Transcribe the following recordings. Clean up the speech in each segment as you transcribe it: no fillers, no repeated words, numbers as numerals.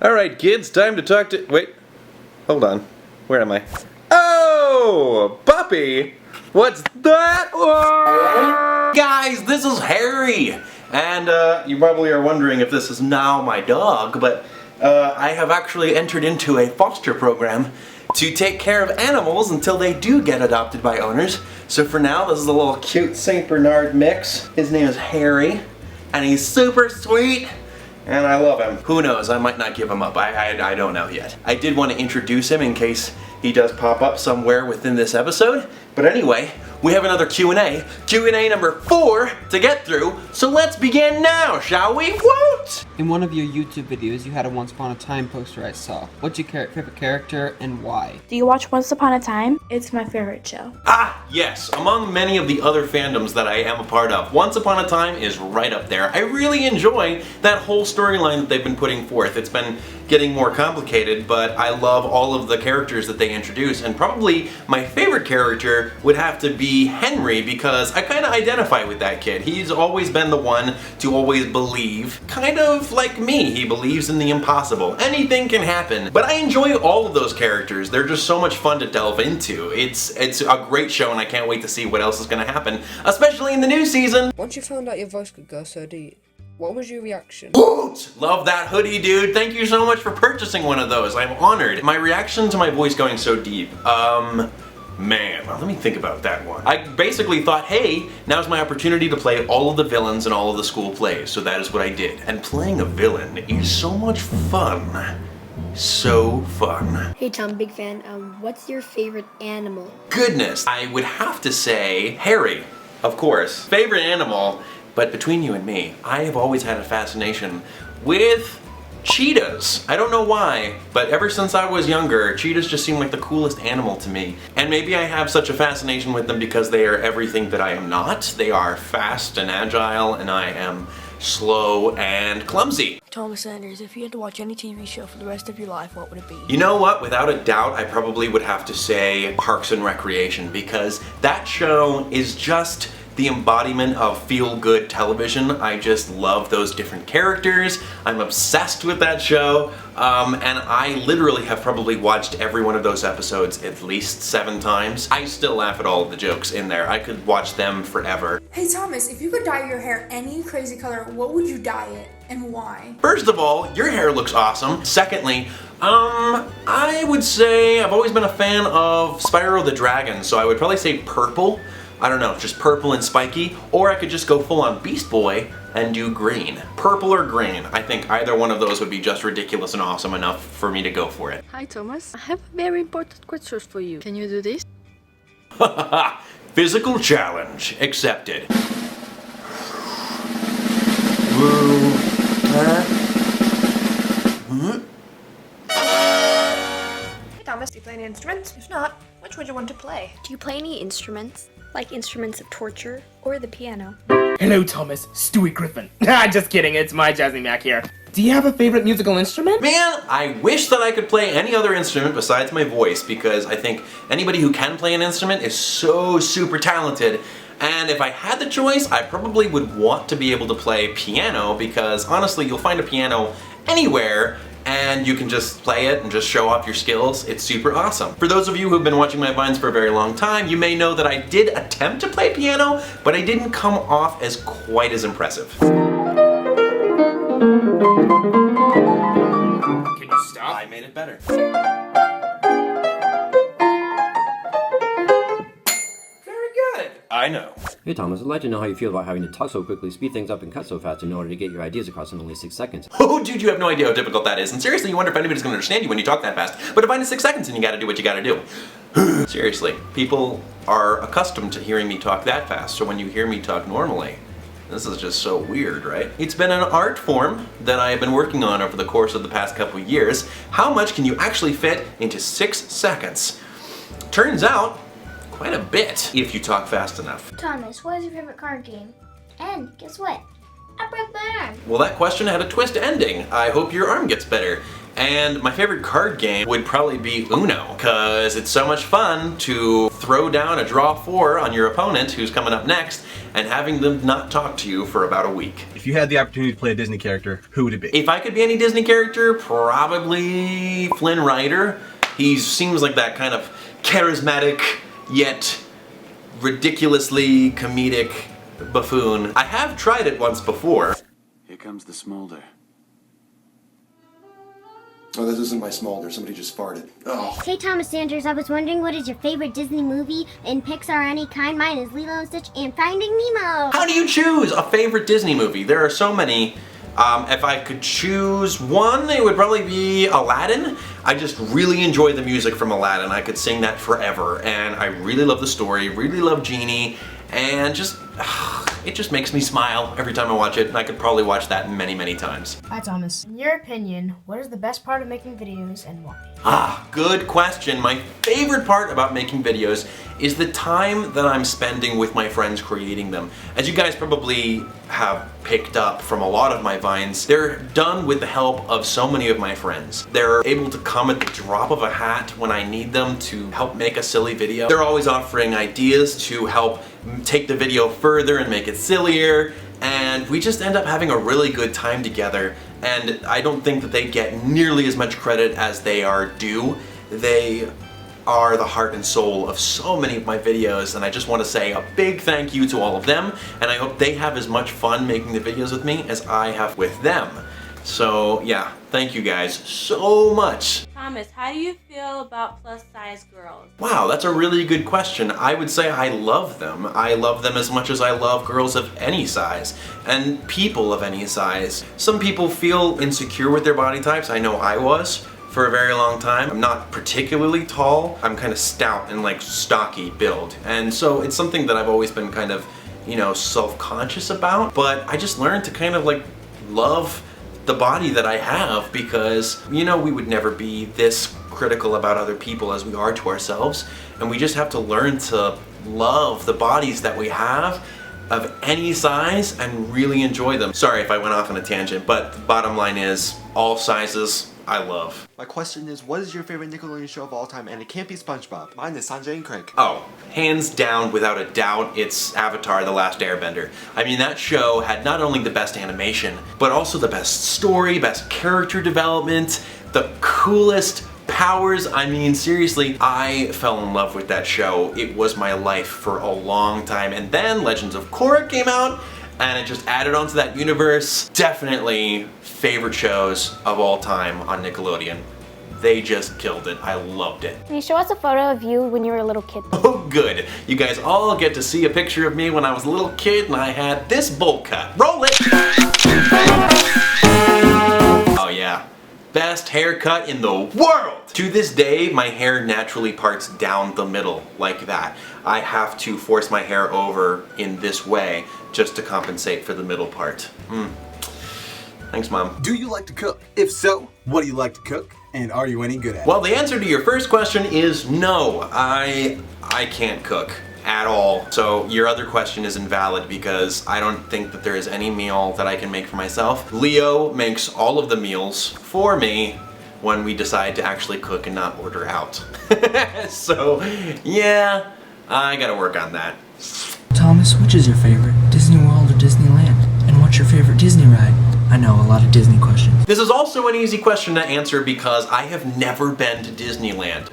Alright kids, time to talk to... Wait. Hold on. Where am I? Oh! Puppy! What's that? Whoa! Guys, this is Harry! And you probably are wondering if this is now my dog, but I have actually entered into a foster program to take care of animals until they do get adopted by owners. So for now, this is a little cute St. Bernard mix. His name is Harry, and he's super sweet. And I love him. Who knows, I might not give him up. I don't know yet. I did want to introduce him in case he does pop up somewhere within this episode. But anyway, we have another Q&A. Q&A number 4 to get through. So let's begin now, shall we? Woot! In one of your YouTube videos, you had a Once Upon a Time poster I saw. What's your favorite character and why? Do you watch Once Upon a Time? It's my favorite show. Ah, yes. Among many of the other fandoms that I am a part of, Once Upon a Time is right up there. I really enjoy that whole storyline that they've been putting forth. It's been getting more complicated, but I love all of the characters that they introduce, and probably my favorite character would have to be Henry, because I kind of identify with that kid. He's always been the one to always believe, kind of like me. He believes in the impossible. Anything can happen. But I enjoy all of those characters. They're just so much fun to delve into. It's a great show, and I can't wait to see what else is going to happen, especially in the new season. Once you found out your voice could go so deep, what was your reaction? Woot! Love that hoodie, dude. Thank you so much for purchasing one of those. I'm honored. My reaction to my voice going so deep, man, let me think about that one. I basically thought, hey, now's my opportunity to play all of the villains in all of the school plays, so that is what I did. And playing a villain is so much fun. So fun. Hey Tom, big fan. What's your favorite animal? Goodness, I would have to say Harry, of course. Favorite animal, but between you and me, I have always had a fascination with cheetahs. I don't know why, but ever since I was younger, cheetahs just seem like the coolest animal to me. And maybe I have such a fascination with them because they are everything that I am not. They are fast and agile, and I am slow and clumsy. Thomas Sanders, if you had to watch any TV show for the rest of your life, what would it be? You know what? Without a doubt, I probably would have to say Parks and Recreation, because that show is just the embodiment of feel-good television. I just love those different characters. I'm obsessed with that show, and I literally have probably watched every one of those episodes at least 7 times. I still laugh at all of the jokes in there. I could watch them forever. Hey Thomas, if you could dye your hair any crazy color, what would you dye it, and why? First of all, your hair looks awesome. Secondly, I would say I've always been a fan of Spyro the Dragon, so I would probably say purple. I don't know, just purple and spiky, or I could just go full on Beast Boy and do green. Purple or green. I think either one of those would be just ridiculous and awesome enough for me to go for it. Hi Thomas, I have a very important question for you. Can you do this? Physical challenge accepted. Woo. Hey Thomas, do you play any instruments? If not, which would you want to play? Do you play any instruments? Like instruments of torture or the piano? Hello, Thomas. Stewie Griffin. Just kidding. It's my Jazzy Mac here. Do you have a favorite musical instrument? Man, I wish that I could play any other instrument besides my voice, because I think anybody who can play an instrument is so super talented. And if I had the choice, I probably would want to be able to play piano, because honestly, you'll find a piano anywhere, and you can just play it and just show off your skills. It's super awesome. For those of you who've been watching my Vines for a very long time, you may know that I did attempt to play piano, but I didn't come off as quite as impressive. Can you stop? I made it better. Very good. I know. Hey Thomas, I'd like to know how you feel about having to talk so quickly, speed things up, and cut so fast in order to get your ideas across in only 6 seconds. Oh, dude, you have no idea how difficult that is. And seriously, you wonder if anybody's gonna understand you when you talk that fast. But if I in 6 seconds, and you gotta do what you gotta do. Seriously, people are accustomed to hearing me talk that fast, so when you hear me talk normally, this is just so weird, right? It's been an art form that I have been working on over the course of the past couple years. How much can you actually fit into 6 seconds? Turns out, quite a bit, if you talk fast enough. Thomas, what is your favorite card game? And guess what? I broke my arm. Well, that question had a twist ending. I hope your arm gets better. And my favorite card game would probably be Uno, because it's so much fun to throw down a draw 4 on your opponent who's coming up next and having them not talk to you for about a week. If you had the opportunity to play a Disney character, who would it be? If I could be any Disney character, probably Flynn Rider. He seems like that kind of charismatic, yet ridiculously comedic buffoon. I have tried it once before. Here comes the smolder. Oh, this isn't my smolder. Somebody just farted. Oh. Hey, Thomas Sanders, I was wondering what is your favorite Disney movie in Pixar any kind? Mine is Lilo and Stitch and Finding Nemo. How do you choose a favorite Disney movie? There are so many. If I could choose one, it would probably be Aladdin. I just really enjoy the music from Aladdin. I could sing that forever, and I really love the story, really love Genie, and just, it just makes me smile every time I watch it, and I could probably watch that many, many times. Hi, Thomas. In your opinion, what is the best part of making videos and why? Good question. My favorite part about making videos is the time that I'm spending with my friends creating them. As you guys probably have picked up from a lot of my vines, they're done with the help of so many of my friends. They're able to come at the drop of a hat when I need them to help make a silly video. They're always offering ideas to help take the video further and make it sillier, and we just end up having a really good time together, and I don't think that they get nearly as much credit as they are due. They are the heart and soul of so many of my videos, and I just want to say a big thank you to all of them, and I hope they have as much fun making the videos with me as I have with them. So yeah, thank you guys so much. Thomas, how do you feel about plus size girls? Wow, that's a really good question. I would say I love them. I love them as much as I love girls of any size and people of any size. Some people feel insecure with their body types. I know I was for a very long time. I'm not particularly tall. I'm kind of stout and like stocky build. And so it's something that I've always been kind of, you know, self-conscious about, but I just learned to kind of like love the body that I have, because, you know, we would never be this critical about other people as we are to ourselves, and we just have to learn to love the bodies that we have of any size and really enjoy them. Sorry if I went off on a tangent, but the bottom line is all sizes I love. My question is, what is your favorite Nickelodeon show of all time? And it can't be SpongeBob. Mine is Sanjay and Craig. Oh, hands down, without a doubt, it's Avatar: The Last Airbender. I mean, that show had not only the best animation, but also the best story, best character development, the coolest powers. I mean, seriously, I fell in love with that show. It was my life for a long time. And then Legends of Korra came out, and it just added on to that universe. Definitely favorite shows of all time on Nickelodeon. They just killed it. I loved it. Can you show us a photo of you when you were a little kid? Oh, good. You guys all get to see a picture of me when I was a little kid and I had this bowl cut. Roll it! Oh yeah. Best haircut in the world! To this day, my hair naturally parts down the middle like that. I have to force my hair over in this way just to compensate for the middle part. Thanks, Mom. Do you like to cook? If so, what do you like to cook? And are you any good at it? Well, the answer to your first question is no. I can't cook at all. So your other question is invalid, because I don't think that there is any meal that I can make for myself. Leo makes all of the meals for me when we decide to actually cook and not order out. So yeah, I gotta work on that. Thomas, which is your favorite, Disney World or Disneyland? And what's your favorite Disney ride? I know, a lot of Disney questions. This is also an easy question to answer because I have never been to Disneyland.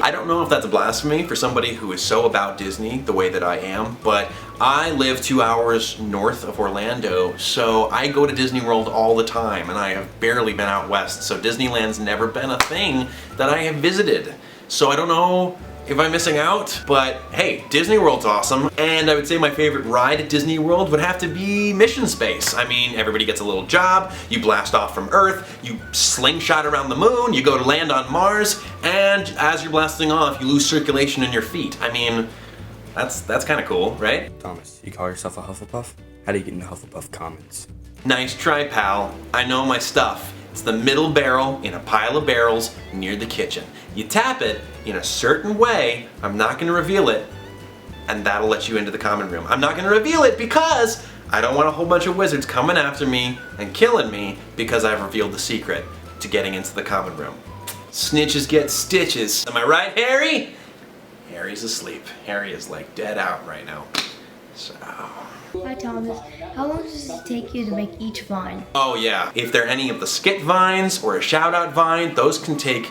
I don't know if that's a blasphemy for somebody who is so about Disney the way that I am, but I live 2 hours north of Orlando, so I go to Disney World all the time, and I have barely been out west, so Disneyland's never been a thing that I have visited. So I don't know if I'm missing out, but hey, Disney World's awesome. And I would say my favorite ride at Disney World would have to be Mission Space. I mean, everybody gets a little job, you blast off from Earth, you slingshot around the moon, you go to land on Mars, and as you're blasting off, you lose circulation in your feet. I mean, that's kind of cool, right? Thomas, you call yourself a Hufflepuff? How do you get into Hufflepuff Commons? Nice try, pal. I know my stuff. It's the middle barrel in a pile of barrels near the kitchen. You tap it in a certain way, I'm not going to reveal it, and that'll let you into the common room. I'm not going to reveal it because I don't want a whole bunch of wizards coming after me and killing me because I've revealed the secret to getting into the common room. Snitches get stitches. Am I right, Harry? Harry's asleep. Harry is like dead out right now. So... Hi Thomas, how long does it take you to make each vine? Oh yeah, if they're any of the skit vines or a shout out vine, those can take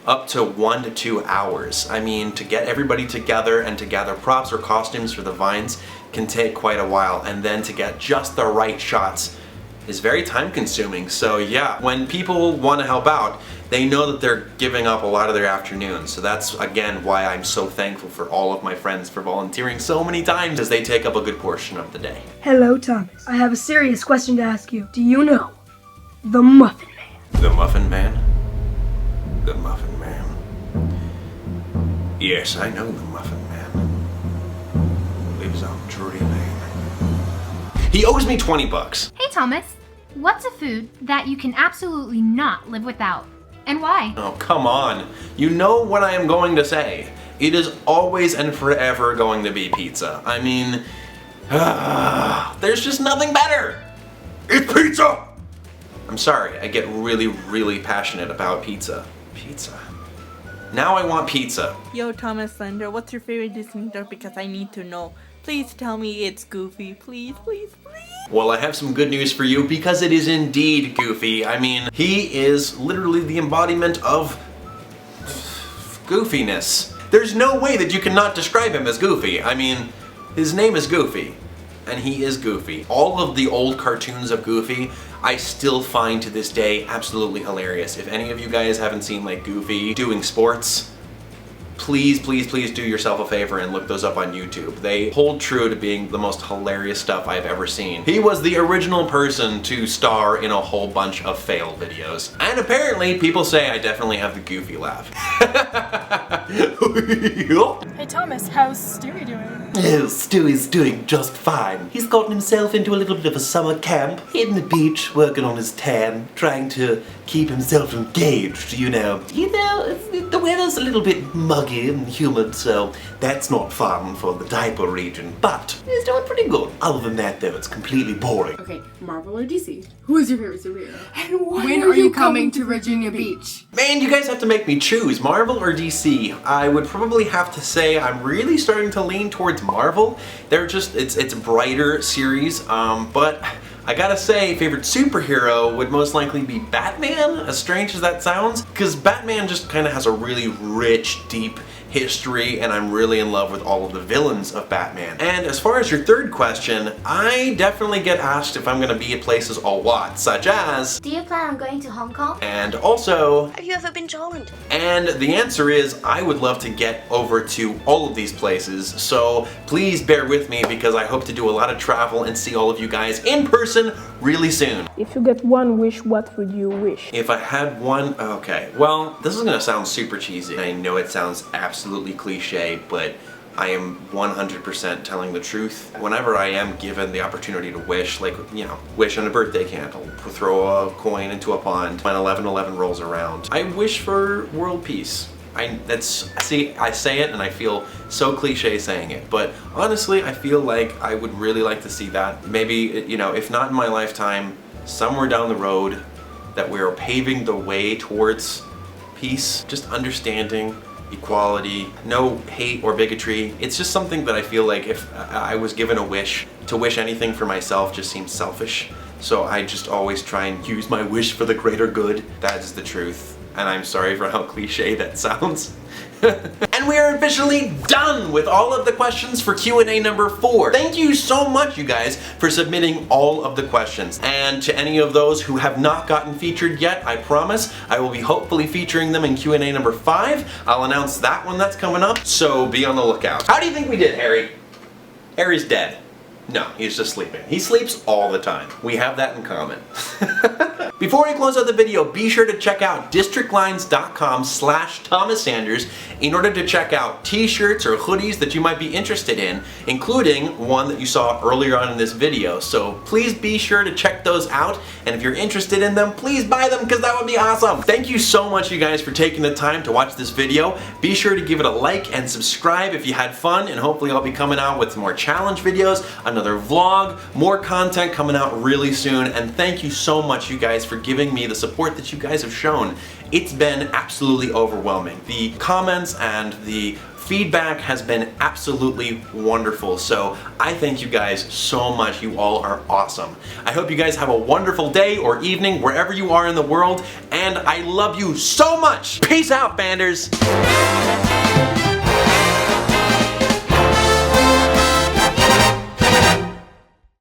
up to 1 to 2 hours. I mean, to get everybody together and to gather props or costumes for the vines can take quite a while, and then to get just the right shots is very time consuming. So yeah, when people want to help out, they know that they're giving up a lot of their afternoons. So that's again why I'm so thankful for all of my friends for volunteering so many times, as they take up a good portion of the day. Hello, Thomas. I have a serious question to ask you. Do you know the Muffin Man? The Muffin Man? The Muffin Man. Yes, I know the Muffin Man. Lives on Drury Lane. He owes me 20 bucks. Hey Thomas, what's a food that you can absolutely not live without? And why? Oh, come on. You know what I am going to say. It is always and forever going to be pizza. I mean, there's just nothing better. It's pizza! I'm sorry, I get really, really passionate about pizza. Pizza. Now I want pizza. Yo, Thomas Slender, what's your favorite Disney joke? Because I need to know. Please tell me it's Goofy. Please, please, please. Well, I have some good news for you because it is indeed Goofy. I mean, he is literally the embodiment of goofiness. There's no way that you cannot describe him as Goofy. I mean, his name is Goofy, and he is Goofy. All of the old cartoons of Goofy, I still find to this day absolutely hilarious. If any of you guys haven't seen like Goofy doing sports, please, please, please do yourself a favor and look those up on YouTube. They hold true to being the most hilarious stuff I've ever seen. He was the original person to star in a whole bunch of fail videos. And apparently people say I definitely have the Goofy laugh. Hey Thomas, how's Stewie doing? Oh, Stewie's doing just fine. He's gotten himself into a little bit of a summer camp, hitting the beach, working on his tan, trying to keep himself engaged, you know. The weather's a little bit muggy and humid, so that's not fun for the diaper region, but he's doing pretty good. Other than that, though, it's completely boring. Okay, Marvel or DC? Who is your favorite superhero? And when are you coming to Virginia Beach? Man, you guys have to make me choose, Marvel or DC. I would probably have to say I'm really starting to lean towards Marvel. They're just, it's a brighter series, but I gotta say, favorite superhero would most likely be Batman, as strange as that sounds, because Batman just kind of has a really rich, deep history, and I'm really in love with all of the villains of Batman. And as far as your third question, I definitely get asked if I'm gonna be at places a lot, such as... Do you plan on going to Hong Kong? And also... Have you ever been to Holland? And the answer is, I would love to get over to all of these places, so please bear with me because I hope to do a lot of travel and see all of you guys in person really soon. If you get one wish, what would you wish? If I had one, okay, well, this is gonna sound super cheesy. I know it sounds absolutely cliche, but I am 100% telling the truth. Whenever I am given the opportunity to wish, like, you know, wish on a birthday candle, throw a coin into a pond, when 11/11 rolls around, I wish for world peace. I say it and I feel so cliche saying it, but honestly, I feel like I would really like to see that. Maybe, you know, if not in my lifetime, somewhere down the road, that we're paving the way towards peace, just understanding, equality, no hate or bigotry. It's just something that I feel like if I was given a wish, to wish anything for myself just seems selfish. So I just always try and use my wish for the greater good. That is the truth. And I'm sorry for how cliche that sounds. And we are officially done with all of the questions for Q&A number 4. Thank you so much, you guys, for submitting all of the questions. And to any of those who have not gotten featured yet, I promise I will be hopefully featuring them in Q&A number 5. I'll announce that one that's coming up, so be on the lookout. How do you think we did, Harry? Harry's dead. No, he's just sleeping. He sleeps all the time. We have that in common. Before we close out the video, be sure to check out districtlines.com/ThomasSanders in order to check out t-shirts or hoodies that you might be interested in, including one that you saw earlier on in this video. So please be sure to check those out, and if you're interested in them, please buy them because that would be awesome. Thank you so much, you guys, for taking the time to watch this video. Be sure to give it a like and subscribe if you had fun, and hopefully I'll be coming out with more challenge videos, another vlog, more content coming out really soon. And thank you so much, you guys, for giving me the support that you guys have shown. It's been absolutely overwhelming. The comments and the feedback has been absolutely wonderful. So I thank you guys so much. You all are awesome. I hope you guys have a wonderful day or evening wherever you are in the world, and I love you so much. Peace out, Banders.